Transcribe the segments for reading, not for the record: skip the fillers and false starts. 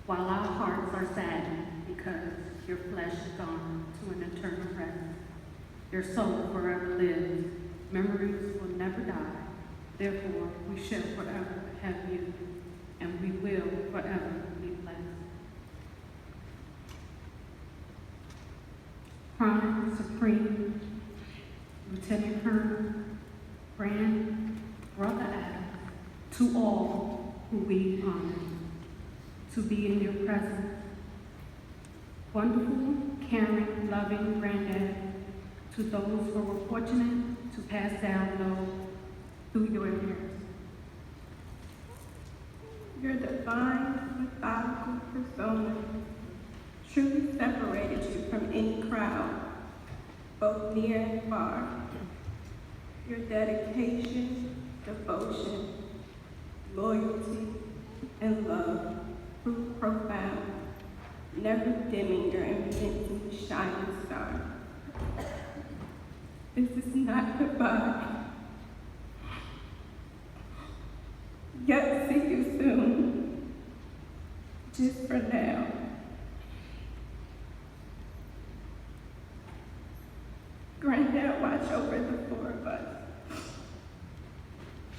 while our hearts are saddened because your flesh is gone to an eternal rest. Your soul forever lives. Memories will never die. Therefore, we shall forever have you, and we will forever be blessed. Prime Supreme Lieutenant Colonel Grand Brother Adam, to all who we honor, to be in your presence. Wonderful, caring, loving granddad, to those who were fortunate to pass down those through your inheritance. Your divine, methodical persona truly separated you from any crowd, both near and far. Your dedication, devotion, loyalty, and love proved profound, never dimming your invincibly shining star. This is not goodbye. Yet see you soon, just for now. Granddad, watch over the four of us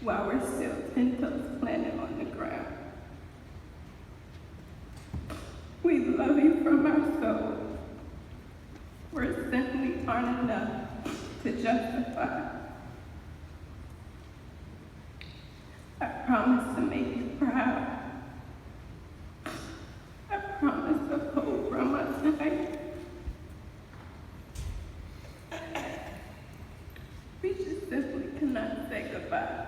while we're still 10 toes planted on the ground. We love you from our soul. Words simply aren't enough to justify. I promise to make you proud. I promise to hold from us tonight. We just simply cannot say goodbye.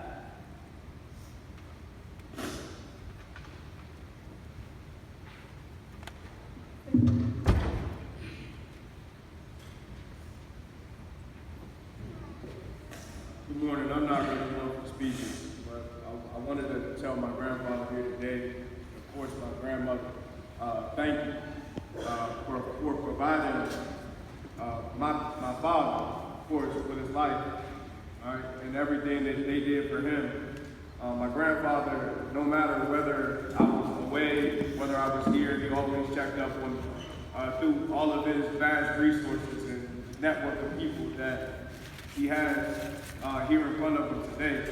Good morning. I'm not really known for speeches, but I wanted to tell my grandfather here today, of course my grandmother, thank you for providing my father, of course, with his life, all right, and everything that they did for him. My grandfather, no matter whether I was away, whether I was here, he always checked up on me through all of his vast resources and network of people that he has here in front of him today.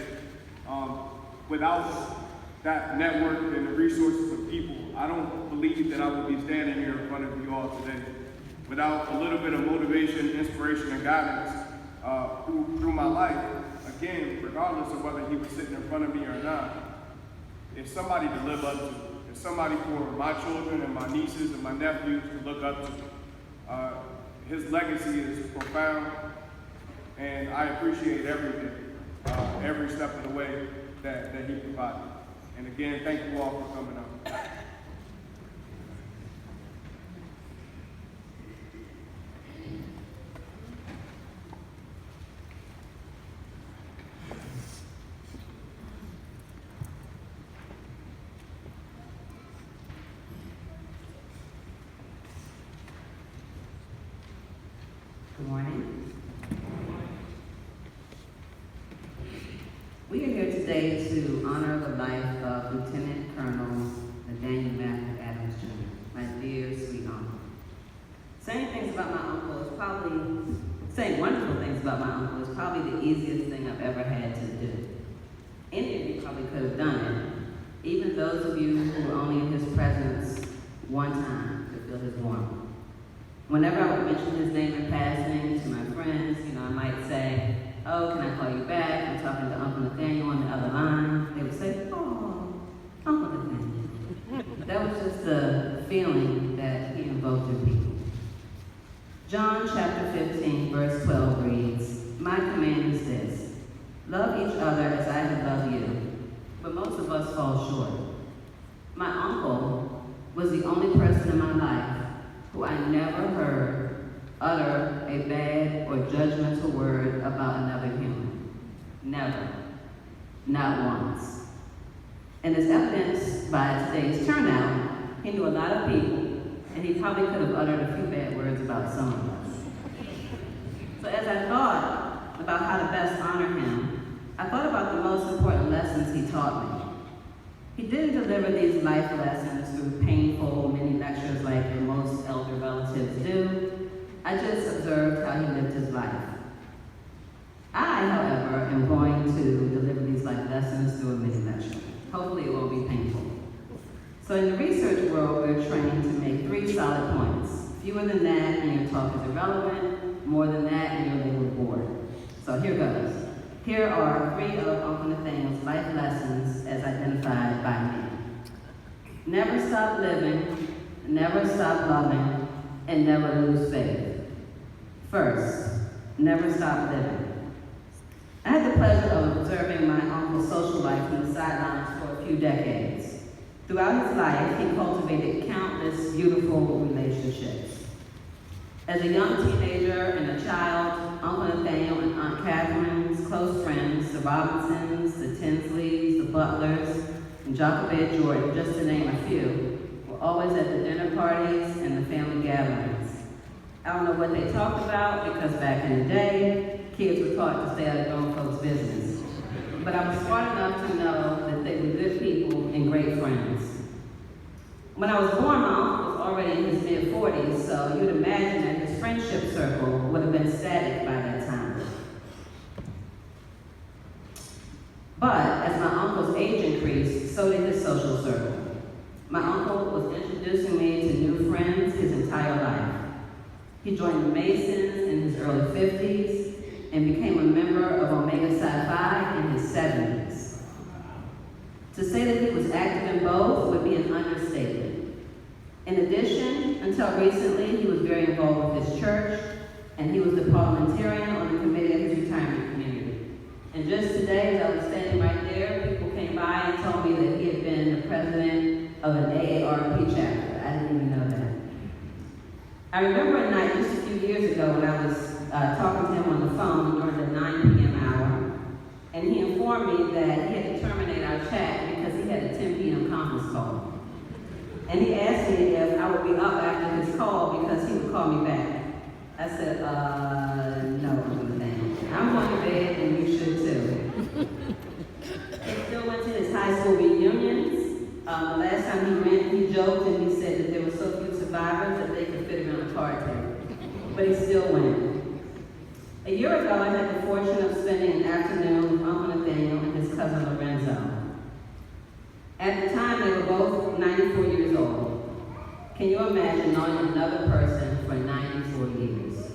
Without that network and the resources of people, I don't believe that I would be standing here in front of you all today. Without a little bit of motivation, inspiration, and guidance through my life, again, regardless of whether he was sitting in front of me or not, it's somebody to live up to. It's somebody for my children and my nieces and my nephews to look up to. His legacy is profound, and I appreciate everything, every step of the way that he provided. And again, thank you all for coming out. Good morning. We are here today to honor the life of Lieutenant Colonel Nathaniel Adams Jr., my dear sweet uncle. Saying wonderful things about my uncle is probably the easiest thing I've ever had to do. Any of you probably could have done it, even those of you who were only in his presence one time to feel his warmth. Whenever I would mention his name in passing to my friends, I might say, "Oh, can I call you back? I'm talking to Uncle Nathaniel on the other line." They would say, "Oh, Uncle Nathaniel." That was just the feeling that he invoked in people. John chapter 15, verse 12 reads, "My command is this, love each other as I have loved you." But most of us fall short. My uncle was the only person in my life who I never heard utter a bad or judgmental word about another human. Never. Not once. And as evidenced by today's turnout, he knew a lot of people, and he probably could have uttered a few bad words about some of us. So as I thought about how to best honor him, I thought about the most important lessons he taught me. He didn't deliver these life lessons through painful mini lectures like most elder relatives do. I just observed how he lived his life. I, however, am going to deliver these life lessons through a mini lecture. Hopefully it won't be painful. So in the research world, we're trained to make 3 solid points. Fewer than that, and your talk is irrelevant. More than that, and you're labeled bored. So here goes. Here are 3 of Uncle Nathaniel's life lessons as identified by me. Never stop living, never stop loving, and never lose faith. First, never stop living. I had the pleasure of observing my uncle's social life from the sidelines for a few decades. Throughout his life, he cultivated countless beautiful relationships. As a young teenager and a child, Uncle Nathaniel and Aunt Catherine's close friends, the Robinsons, the Tinsleys, the Butlers, and Jochebed Jordan, just to name a few, were always at the dinner parties and the family gatherings. I don't know what they talked about because back in the day, kids were taught to stay out of grown folks' business. But I was smart enough to know that they were good people and great friends. When I was born, my uncle was already in his mid-40s, so you'd imagine that his friendship circle would have been static by that time. But as my uncle's age increased, so did his social circle. My uncle was introducing me to new friends his entire life. He joined the Masons in his early 50s and became a member of Omega Psi Phi in his 70s. To say that he was active in both would be an understatement. In addition, until recently, he was very involved with his church, and he was the parliamentarian on the committee of his retirement community. And just today, as I was standing right there, people came by and told me that he had been the president of an AARP chapter. I didn't even know that. I remember a night just a few years ago when I was talking to him on the phone during the 9 p.m. hour, and he informed me that he had to terminate our chat because he had a 10 p.m. conference call. And he asked me if I would be up after his call because he would call me back. I said, no, I'm going to bed and you should too. He still went to his high school reunions. The last time he went, he joked and he said that there were so few survivors that they could fit him on a card table. But he still went. A year ago, I had the fortune of spending an afternoon with Uncle Nathaniel and his cousin Lorenzo. At the time, they were both 94 years old. Can you imagine knowing another person for 94 years?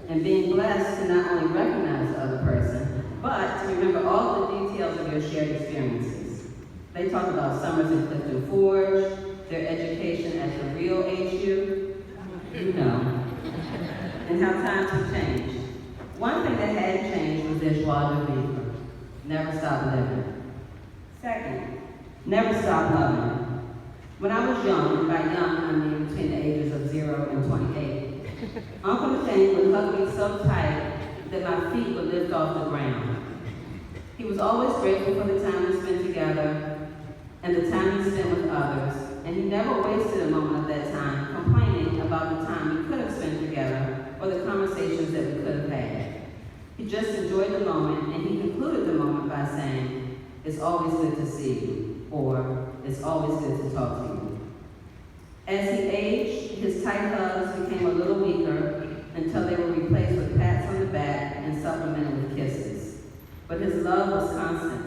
And being blessed to not only recognize the other person, but to remember all the details of your shared experiences. They talked about summers in Clifton Forge, their education at the real HU, you know, and how times have changed. One thing that had changed was their joie de vivre. Never stop living. Second, never stop loving. When I was young, and by young I mean between the ages of 0 and 28, Uncle Nathaniel would hug me so tight that my feet would lift off the ground. He was always grateful for the time we spent together and the time he spent with others, and he never wasted a moment of that time complaining about the time we could have spent together or the conversations that we could have had. He just enjoyed the moment, and he concluded the moment by saying, "It's always good to see you," or "It's always good to talk to you." As he aged, his tight hugs became a little weaker until they were replaced with pats on the back and supplemented with kisses. But his love was constant.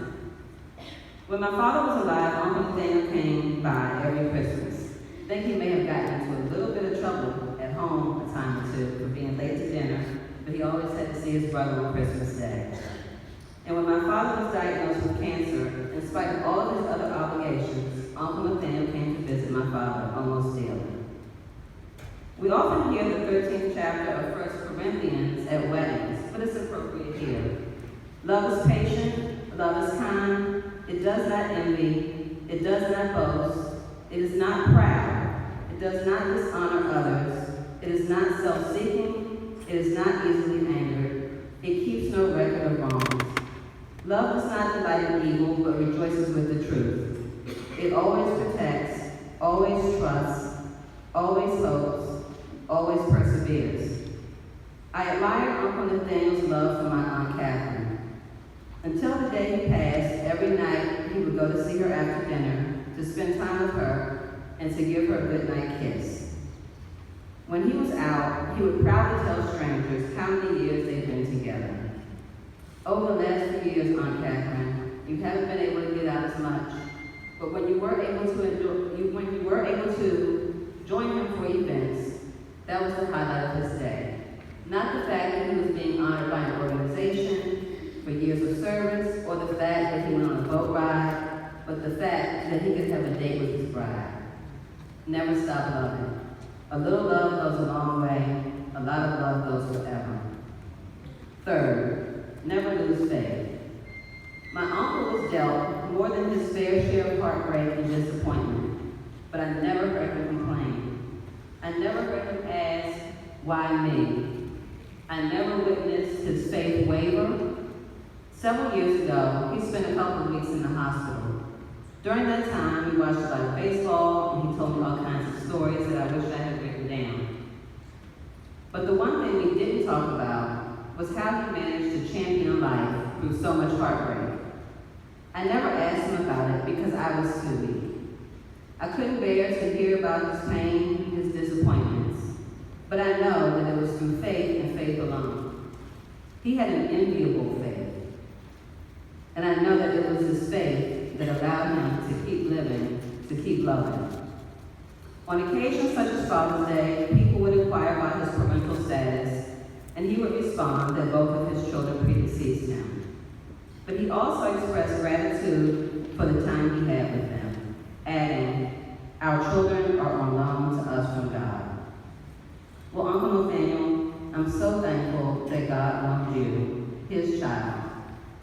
When my father was alive, Uncle Nathaniel came by every Christmas. I think he may have gotten into a little bit of trouble at home a time or two for being late to dinner, but he always had to see his brother on Christmas Day. And when my father was diagnosed with cancer, in spite of all of his other obligations, Uncle Nathaniel came to visit my father almost daily. We often hear the 13th chapter of 1 Corinthians at weddings, but it's appropriate here. Love is patient, love is kind, it does not envy, it does not boast, it is not proud, it does not dishonor others, it is not self-seeking, it is not easily angered, it keeps no record of wrongs. Love does not delight in evil, but rejoices with the truth. It always protects, always trusts, always hopes, always perseveres. I admire Uncle Nathaniel's love for my Aunt Catherine. Until the day he passed, every night he would go to see her after dinner, to spend time with her, and to give her a goodnight kiss. When he was out, he would proudly tell strangers how many years they'd been together. Over the last few years, Aunt Catherine, you haven't been able to get out as much, but when you were able to join him for events, that was the highlight of his day. Not the fact that he was being honored by an organization for years of service, or the fact that he went on a boat ride, but the fact that he could have a date with his bride. Never stop loving. A little love goes a long way. A lot of love goes forever. Third, never lose faith. My uncle was dealt more than his fair share of heartbreak and disappointment, but I never heard him complain. I never heard him ask, why me? I never witnessed his faith waver. Several years ago, he spent a couple of weeks in the hospital. During that time, we watched a lot of baseball, and he told me all kinds of stories that I wish I had written down. But the one thing we didn't talk about was how he managed to champion life through so much heartbreak. I never asked him about it because I was too weak. I couldn't bear to hear about his pain, his disappointments, but I know that it was through faith and faith alone. He had an enviable faith, and I know that it was his faith that allowed him to keep living, to keep loving. On occasions such as Father's Day, people would inquire about his parental status, and he would respond that both of his children predeceased him. But he also expressed gratitude for the time he had with them, adding, our children are on loan to us from God. Well, Uncle Nathaniel, I'm so thankful that God loaned you, his child,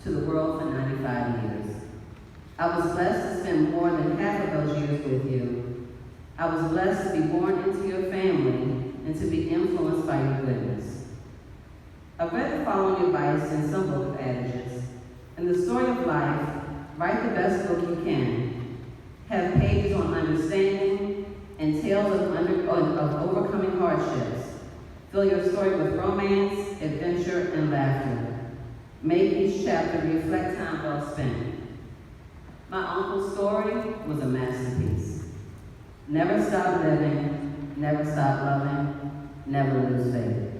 to the world for 95 years. I was blessed to spend more than half of those years with you. I was blessed to be born into your family and to be influenced by your goodness. I read the following advice in some book of adages. In the story of life, write the best book you can. Have pages on understanding and tales of overcoming hardships. Fill your story with romance, adventure, and laughter. Make each chapter reflect time well spent. My uncle's story was a masterpiece. Never stop living, never stop loving, never lose faith.